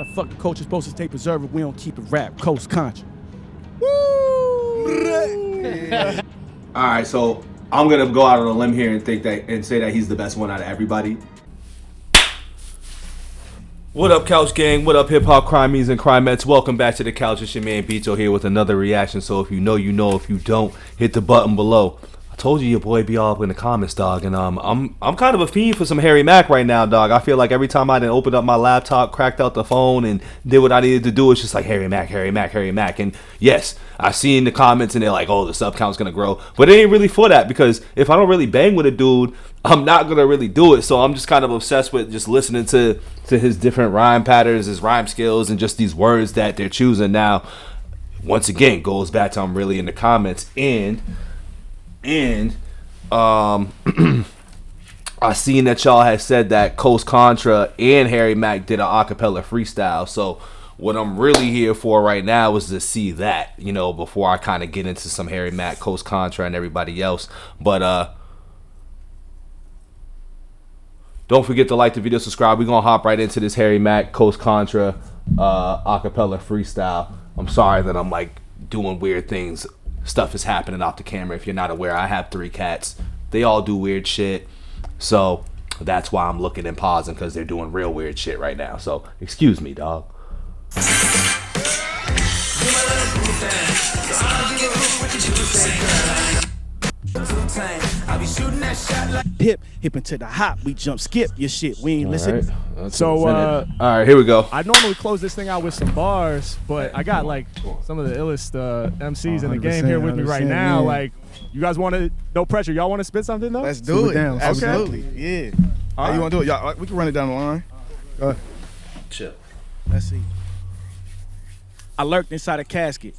The fucking coach is supposed to stay preserved if we don't keep it rap. Coast Contra. Woo! All right, so I'm gonna go out on a limb here and say that he's the best one out of everybody. What up, Couch Gang? What up, Hip Hop Crimees and Crimettes? Welcome back to the couch. It's your man BITO here with another reaction. So if you know, you know. If you don't, hit the button below. I told you your boy be all up in the comments, dog. And I'm kind of a fiend for some Harry Mack right now, dog. I feel like every time I didn't open up my laptop, cracked out the phone, and did what I needed to do, it's just like Harry Mack, Harry Mack, Harry Mack. And yes, I see in the comments and they're like, oh, the sub count's gonna grow, but it ain't really for that, because if I don't really bang with a dude, I'm not gonna really do it. So I'm just kind of obsessed with just listening to his different rhyme patterns, his rhyme skills, and just these words that they're choosing. Now, once again, goes back to I'm really in the comments, and I seen that y'all had said that Coast Contra and Harry Mack did an acapella freestyle. So what I'm really here for right now is to see that, you know, before I kind of get into some Harry Mack, Coast Contra, and everybody else. But don't forget to like the video, subscribe. We're gonna hop right into this Harry Mack, Coast Contra acapella freestyle. I'm sorry that I'm like doing weird things. Stuff is happening off the camera. If you're not aware, I have 3 cats. They all do weird shit. So that's why I'm looking and pausing, because they're doing real weird shit right now. So excuse me, dog. Hip into the hop, we jump skip your shit. We ain't listen. Right. So all right, here we go. I normally close this thing out with some bars, but I got like some of the illest MCs in the game here with me right now. Yeah. Like, you guys want to, no pressure, y'all want to spit something though? Let's do it. Down. Absolutely. Yeah. How you want to do it? Y'all, we can run it down the line. Go ahead. Chill. Let's see. I lurked inside a casket,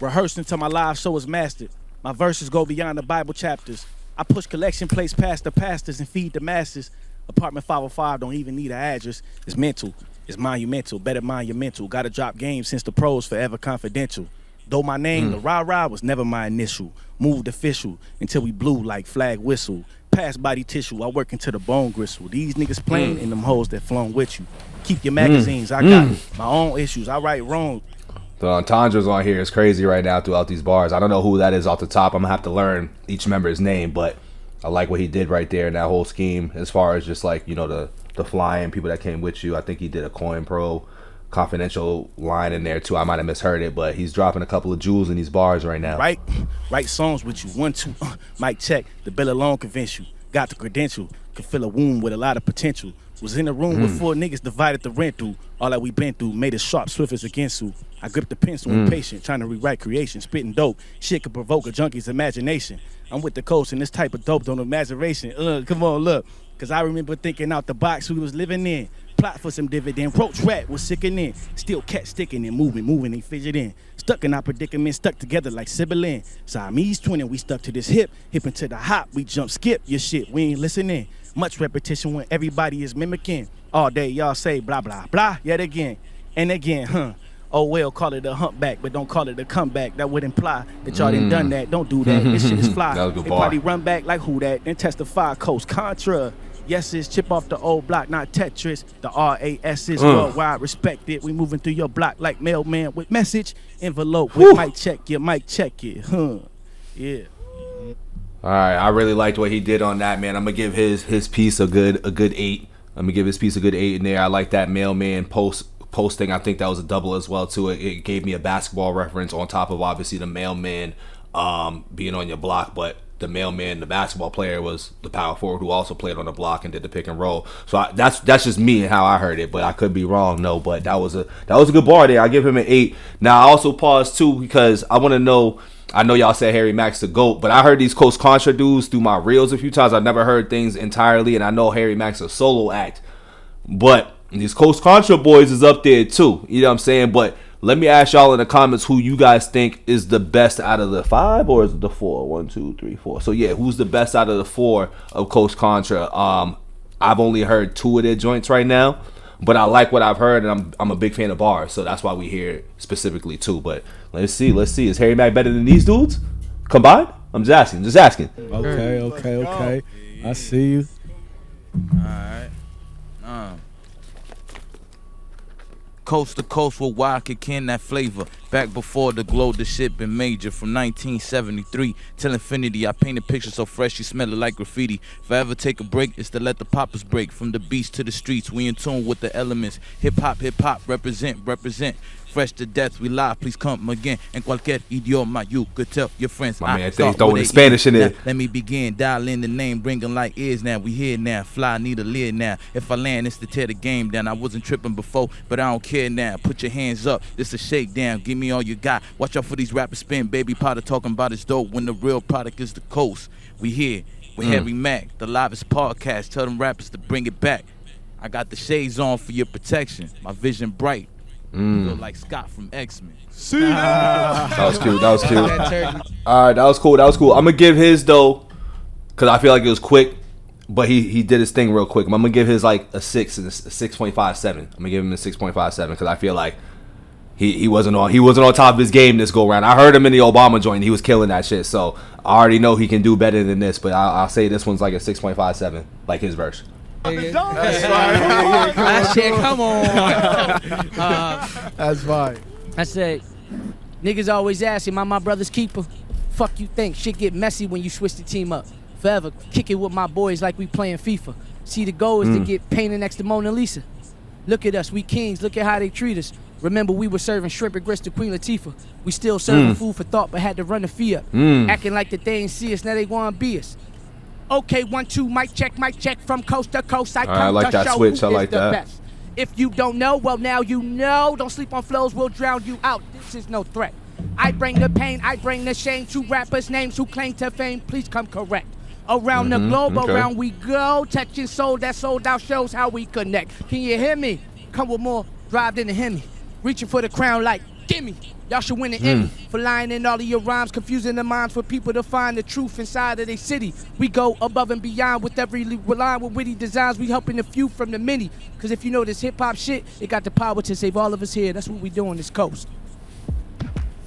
rehearsed until my live show is mastered. My verses go beyond the Bible chapters. I push collection plates past the pastors and feed the masses. Apartment 505 don't even need an address. It's mental, it's monumental, better monumental. Gotta drop games since the pros forever confidential. Though my name, the rah-rah, was never my initial. Moved official until we blew like flag whistle. Past body tissue, I work into the bone gristle. These niggas playing in them hoes that flown with you. Keep your magazines, I got my own issues. I write wrong. The entendres on here is crazy right now throughout these bars. I don't know who that is off the top. I'm gonna have to learn each member's name, but I like what he did right there in that whole scheme, as far as just like, you know, the flying people that came with you. I think he did a Coin Pro confidential line in there too. I might have misheard it, but he's dropping a couple of jewels in these bars right now. Write songs with you. 1, 2, mic check. The bill alone convince you. Got the credential. Could fill a womb with a lot of potential. Was in the room with 4 niggas, divided the rent through. All that we been through, made us sharp, swift as a Ginsu. I gripped the pencil, impatient, trying to rewrite creation. Spitting dope, shit could provoke a junkie's imagination. I'm with the coast, and this type of dope don't imagination. Come on, look. Cause I remember thinking out the box we was living in. Plot for some dividend, roach rat was sickening. Still cat sticking and moving, they fidget in. Stuck in our predicament, stuck together like Sibylline. Siamese twinning, we stuck to this hip into the hop, we jump skip your shit, we ain't listening. Much repetition when everybody is mimicking. All day y'all say blah, blah, blah, yet again. And again, Oh well, call it a humpback, but don't call it a comeback. That would imply that y'all done that. Don't do that. This shit is fly. That was a good they bar. probably run back like who that, then testify. Coast Contra. Yes, it's chip off the old block, not Tetris. The RAS is worldwide respected. We moving through your block like mailman with message envelope with mic check it. Yeah. All right, I really liked what he did on that, man. I'm gonna give his piece a good 8. I'm gonna give his piece a good 8 in there. I like that mailman posting. I think that was a double as well too. It gave me a basketball reference on top of obviously the mailman being on your block, but the mailman, the basketball player, was the power forward who also played on the block and did the pick and roll. So that's just me and how I heard it, but I could be wrong. No, but that was a good bar there. I give him an 8. Now I also pause too because I want to know. I know y'all said Harry Mack's the GOAT, but I heard these Coast Contra dudes through my reels a few times. I've never heard things entirely, and I know Harry Mack's a solo act, but these Coast Contra boys is up there too. You know what I'm saying? But let me ask y'all in the comments who you guys think is the best out of the 5, or is it the 4? 1, 2, 3, 4. So yeah, who's the best out of the 4 of Coast Contra? I've only heard 2 of their joints right now, but I like what I've heard, and I'm a big fan of bars, so that's why we hear specifically 2. But let's see. Is Harry Mack better than these dudes combined? I'm just asking. Okay. I see you. Alright. coast to coast with why I could can that flavor. Back before the glow, the shit been major. From 1973 till infinity, I paint a picture so fresh you smell it like graffiti. If I ever take a break, it's to let the poppers break. From the beats to the streets, we in tune with the elements. Hip hop, represent. Fresh to death, we live, please come again. En cualquier idioma, you could tell your friends. My man, they throwing the Spanish in there. Let me begin, dial in the name, bringing like ears now. We here now, fly, need a lid now. If I land, it's to tear the game down. I wasn't tripping before, but I don't care now. Put your hands up, this a shakedown. Give me all you got. Watch out for these rappers spin. Baby Potter talking about his dope when the real product is the coast. We here with Harry Mack, the livest podcast. Tell them rappers to bring it back. I got the shades on for your protection. My vision bright. Feel like Scott from X-Men. That was cute. All right, that was cool. I'm gonna give his though, cause I feel like it was quick, but he did his thing real quick. I'm gonna give his like a 6 and a 6.57. I'm gonna give him a 6.57 because I feel like he wasn't on top of his game this go round. I heard him in the Obama joint. He was killing that shit. So I already know he can do better than this. But I'll say this one's like a 6.57, like his verse. That shit, come on. That's fine. I said, niggas always ask, am I my brother's keeper? Fuck you think, shit get messy when you switch the team up. Forever, kick it with my boys like we playing FIFA. See, the goal is to get painted next to Mona Lisa. Look at us, we kings, look at how they treat us. Remember, we were serving shrimp and grits to Queen Latifah. We still serving food for thought, but had to run the fee up. Acting like that they ain't see us, now they wanna be us. Okay, 1, 2, mic check from coast to coast. I like to that show switch. who I like is the that. best. If you don't know, well now you know. Don't sleep on flows, we'll drown you out. This is no threat. I bring the pain, I bring the shame to rappers' names who claim to fame. Please come correct. Around the globe, around we go. Touching soul that sold out shows how we connect. Can you hear me? Come with more drive than the Hemi. Reaching for the crown like, gimme. Y'all should win an Emmy for lying in all of your rhymes, confusing the minds for people to find the truth inside of their city. We go above and beyond with every line with witty designs. We helping the few from the many. Cause if you know this hip hop shit, it got the power to save all of us here. That's what we do on this coast.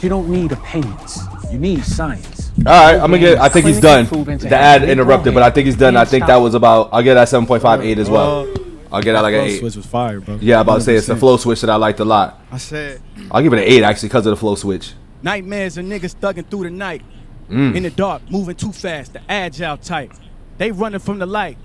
You don't need opinions. You need science. All right, I think he's done. The ad interrupted, but I think he's done. I think that was about. I'll get that 7.58 as well. I'll get that like an 8. Switch was fire, bro. Yeah, I'm about to say it's the flow switch that I liked a lot. I said, I'll give it an 8 actually because of the flow switch. Nightmares of niggas thugging through the night. In the dark, moving too fast, the agile type. They running from the light.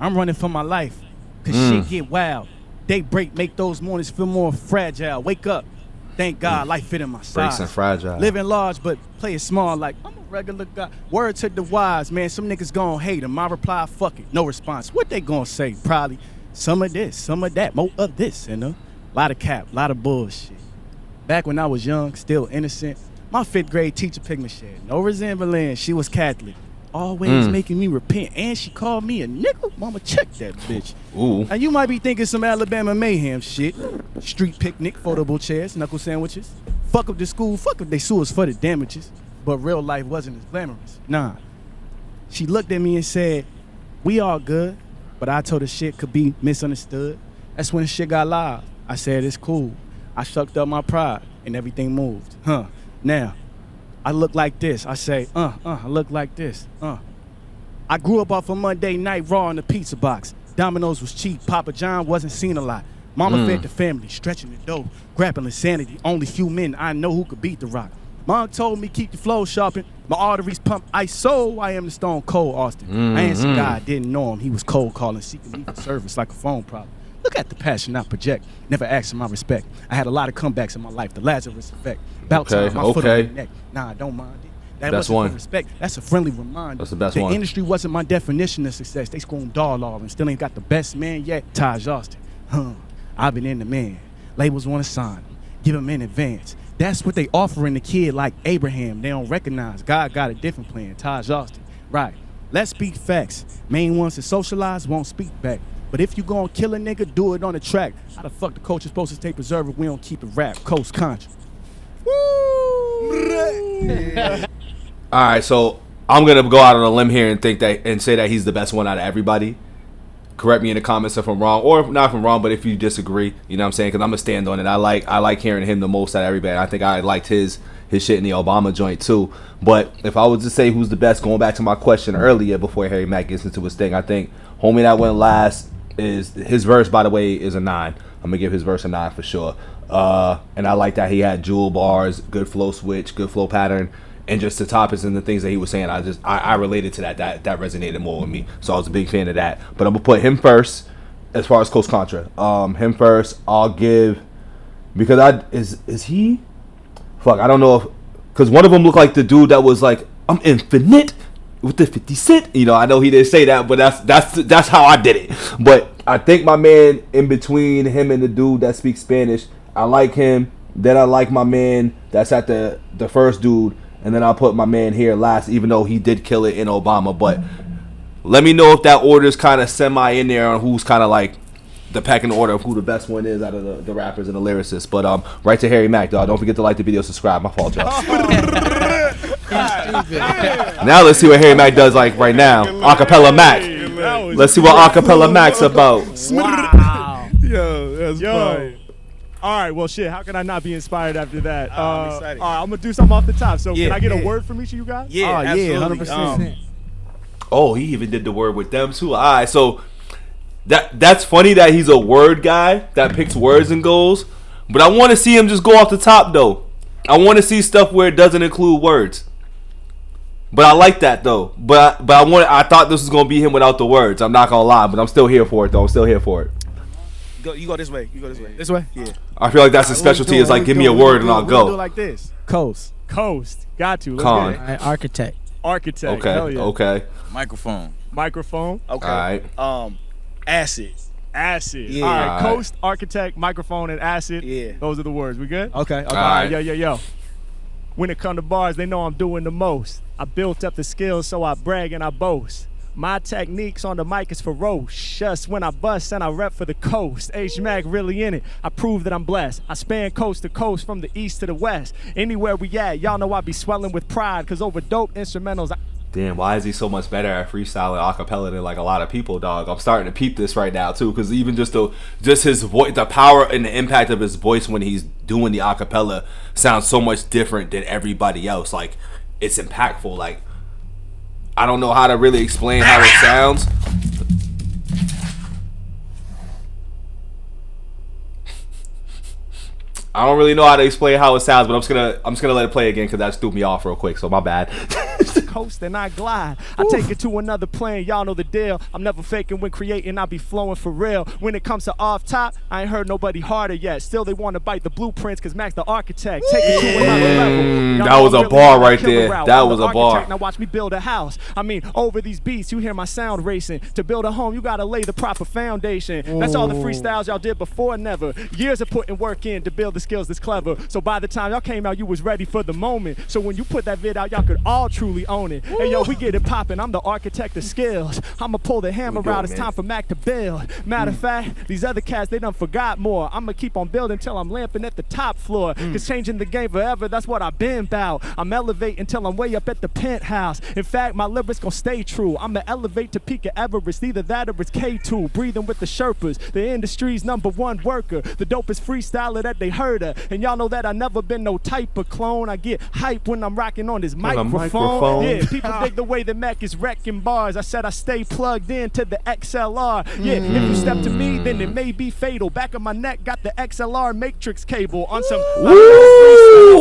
I'm running for my life. Cause shit get wild. Daybreak make those mornings feel more fragile. Wake up. Thank God life fit in my size. Breaks and fragile. Living large but play it small like I'm a regular guy. Word to the wise, man. Some niggas gon' hate him. My reply, fuck it. No response. What they gon' say? Probably some of this, some of that, more of this, you know? Lot of cap, lot of bullshit. Back when I was young, still innocent, my 5th grade teacher picked me shit. No resemblance, she was Catholic. Always making me repent, and she called me a nigga. Mama, check that bitch. Ooh. And you might be thinking some Alabama mayhem shit. Street picnic, foldable chairs, knuckle sandwiches. Fuck up the school, fuck if they sue us for the damages. But real life wasn't as glamorous. Nah. She looked at me and said, we all good. But I told her shit could be misunderstood. That's when shit got live. I said, it's cool. I shucked up my pride and everything moved. Now, I look like this. I say, I look like this. I grew up off a Monday night raw in the pizza box. Domino's was cheap. Papa John wasn't seen a lot. Mama fed the family, stretching the dough, grappling insanity. Only few men I know who could beat the rock. Mom told me keep the flow sharpened. My arteries pump ice, so I am the Stone Cold Austin. I answered God, didn't know him. He was cold calling, seeking legal service like a phone problem. Look at the passion I project. Never asked for my respect. I had a lot of comebacks in my life. The Lazarus effect. About time, my foot on your neck. Nah, I don't mind it. That Best wasn't one. for respect. That's a friendly reminder. That's the best the one. Industry wasn't my definition of success. They screamed doll off and still ain't got the best man yet. Taj Austin. I've been in the man. Labels want to sign him. Give him in advance. That's what they offering the kid like Abraham. They don't recognize God got a different plan. Taj Austin. Right. Let's speak facts. Main ones to socialize won't speak back. But if you gon' kill a nigga, do it on the track. How the fuck the coach is supposed to stay preserved if we don't keep it rap? Coast Contra. All right, so I'm gonna go out on a limb here and think that and say that he's the best one out of everybody. Correct me in the comments if I'm wrong, or not if I'm wrong, but if you disagree, you know what I'm saying? Because I'm gonna stand on it. I like hearing him the most out of everybody. I think I liked his shit in the Obama joint too. But if I was to say who's the best, going back to my question earlier before Harry Mack gets into his thing, I think homie that went last is his verse. By the way, is a 9. I'm gonna give his verse a 9 for sure. And I like that he had dual bars, good flow switch, good flow pattern, and just the topics and the things that he was saying. I related to that. That resonated more with me. So I was a big fan of that. But I'm gonna put him first as far as Coach Contra. Him first. I'll give, because is he? Fuck, I don't know if, because one of them looked like the dude that was like, I'm infinite with the 50 Cent. You know, I know he didn't say that, but that's how I did it. But I think my man in between him and the dude that speaks Spanish, I like him. Then I like my man that's at the first dude, and then I'll put my man here last, even though he did kill it in Obama. But let me know if that order is kind of semi in there on who's kind of like the pecking order of who the best one is out of the rappers and the lyricists. But right to Harry Mack, dog. Don't forget to like the video, subscribe. My fault, y'all. Now let's see what Harry Mack does like right now. Acapella Mac. Let's see what Acapella Mac's about. Wow. Yo, that's fine. All right, well, shit, how can I not be inspired after that? I'm excited. All right, I'm going to do something off the top. So Yeah, can I get yeah. a word from each of you guys? Yeah, absolutely. 100%. Oh, he even did the word with them too. All right, so that's funny that he's a word guy that picks words and goes. But I want to see him just go off the top though. I want to see stuff where it doesn't include words. But I like that though. But I thought this was gonna be him without the words. I'm not gonna lie, but I'm still here for it though. I'm still here for it. You go this way. You go this way. This way? Yeah. I feel like that's his specialty. Is like, give me a word and I'll We'll do it go. like this. Coast. Coast. Got to. Let's Con. get it. All right, architect. Architect. Hell Okay. yeah. Okay. Microphone. Microphone. Okay. All right. Acid. Acid. Yeah. All right. All right. Coast, architect, microphone, and acid. Yeah. Those are the words. We good? Okay. All All right. right. Yo. When it come to bars, they know I'm doing the most. I built up the skills, so I brag and I boast. My techniques on the mic is ferocious. When I bust and I rep for the coast. H-Mac really in it. I prove that I'm blessed. I span coast to coast from the east to the west. Anywhere we at, y'all know I be swelling with pride. Cause over dope instrumentals, Damn, why is he so much better at freestyle and acapella than like a lot of people, dog? I'm starting to peep this right now too, because even just his voice, the power and the impact of his voice when he's doing the acapella sounds so much different than everybody else. Like, it's impactful. Like, I don't know how to really explain how it sounds. I don't really know how to explain how it sounds, but I'm just gonna let it play again because that just threw me off real quick. So my bad. coast and I glide. I take it to another plane, y'all know the deal. I'm never faking when creating, I be flowing for real. When it comes to off top, I ain't heard nobody harder yet. Still they want to bite the blueprints cause Mac's the architect. Take it to another level. Y'all That know was I'm a really bar on right killer there. route. That I'm was the a bar. architect, now watch me build a house. I mean, over these beats, you hear my sound racing. To build a home, you gotta lay the proper foundation. That's all the freestyles y'all did before, never. Years of putting work in to build the skills that's clever. So by the time y'all came out, you was ready for the moment. So when you put that vid out, y'all could all truly own it. Hey yo, we get it poppin'. I'm the architect of skills. I'ma pull the hammer out. It's time for Mac to build. Matter of fact, these other cats, they done forgot more. I'ma keep on building till I'm lamping at the top floor. Cause changing the game forever, that's what I've been about. I'm elevating till I'm way up at the penthouse. In fact, my lyrics gon' stay true. I'ma elevate to peak of Everest. Either that or it's K2. Breathing with the Sherpas, the industry's #1 worker. The dopest freestyler that they heard of. And y'all know that I never been no type of clone. I get hype when I'm rocking on this microphone. Yeah, people dig the way that Mac is wrecking bars. I said I stay plugged in to the XLR. Yeah, if you step to me, then it may be fatal. Back of my neck got the XLR matrix cable on some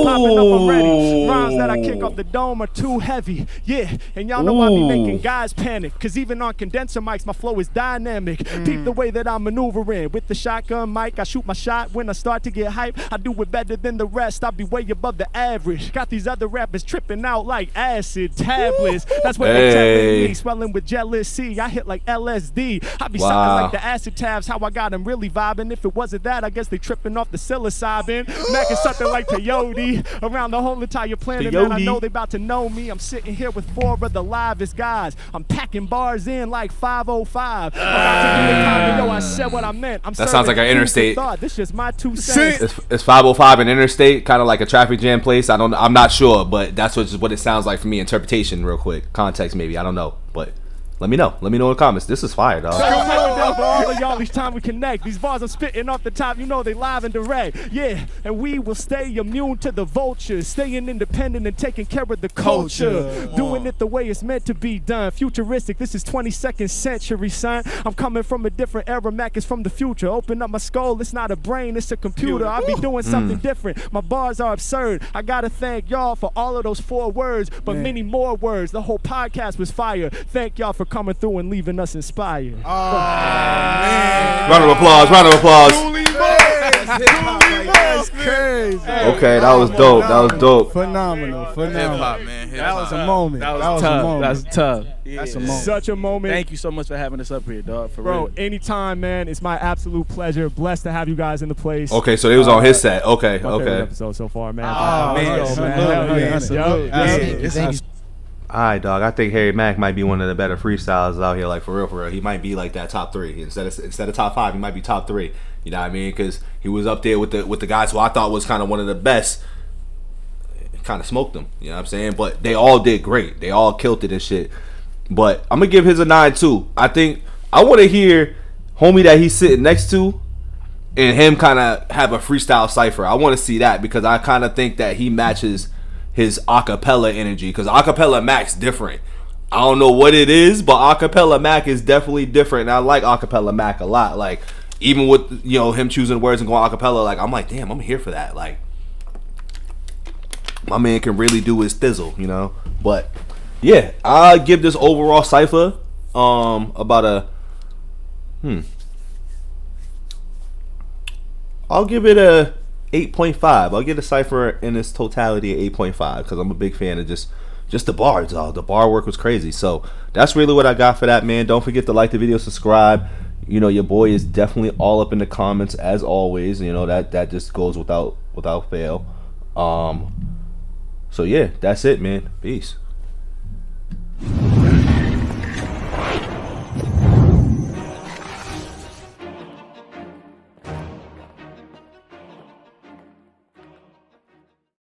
popping up already. Rhymes that I kick off the dome are too heavy. Yeah, and y'all know I be making guys panic. Cause even on condenser mics, my flow is dynamic. Peep the way that I'm maneuvering. With the shotgun mic, I shoot my shot. When I start to get hype, I do it better than the rest. I be way above the average. Got these other rappers tripping out like acid tablets. That's what they telling me. Swelling with jealousy. I hit like LSD. I be something like the acid tabs. How I got them really vibing. If it wasn't that, I guess they tripping off the psilocybin. Mac is something like peyote. Around the whole entire planet, man, I know they about to know me. I'm sitting here with 4 of the livest guys. I'm packing bars in like 505. I'm about to do the time. Yo, I said what I meant. I'm That sounds like an interstate. This is my 2 cents. It's 505 and interstate, kind of like a traffic jam place. I'm not sure, but that's what it sounds like for me. Interpretation, real quick, context maybe. I don't know, but let me know. Let me know in the comments. This is fire, dog. still for all of y'all each time we connect. These bars I'm spitting off the top, you know they live and direct. Yeah, and we will stay immune to the vultures, staying independent and taking care of the culture. Doing it the way it's meant to be done. Futuristic, this is 22nd century, son. I'm coming from a different era, Mac is from the future. Open up my skull, it's not a brain, it's a computer. I'll be doing something different. My bars are absurd. I gotta thank y'all for all of those 4 words, but many more words. The whole podcast was fire. Thank y'all for coming through and leaving us inspired. Oh, man. Round of applause, round of applause. That's crazy. Okay, that was dope. That was dope. Phenomenal. Hip-hop, man. That was a moment. That was tough. That was tough. That's a moment. Such a moment. Thank you so much for having us up here, dog. For Bro, real. anytime, man. It's my absolute pleasure. Blessed to have you guys in the place. Okay, so it was on his set. Okay, My favorite okay. episode so far, man. Oh, Let's go, man. man. Salute. Yup. All right, dog. I think Harry Mack might be one of the better freestylers out here. Like for real. He might be like that top 3 instead of top 5. He might be top 3. You know what I mean? Because he was up there with the guys who I thought was kind of one of the best. Kind of smoked them. You know what I'm saying? But they all did great. They all killed it and shit. But I'm gonna give his a 9 too. I think I want to hear homie that he's sitting next to and him kind of have a freestyle Cypher. I want to see that because I kind of think that he matches his acapella energy because acapella Mac's different. I don't know what it is, but acapella Mac is definitely different. And I like acapella Mac a lot. Like even with him choosing words and going acapella, like I'm like, damn, I'm here for that. Like my man can really do his thizzle, But yeah, I'll give this overall Cypher about a I'll give it a 8.5. I'll give the Cypher in its totality an 8.5 because I'm a big fan of just the bars. The bar work was crazy. So that's really what I got for that, man. Don't forget to like the video, subscribe. Your boy is definitely all up in the comments as always. That just goes without fail. So yeah, that's it, man. Peace.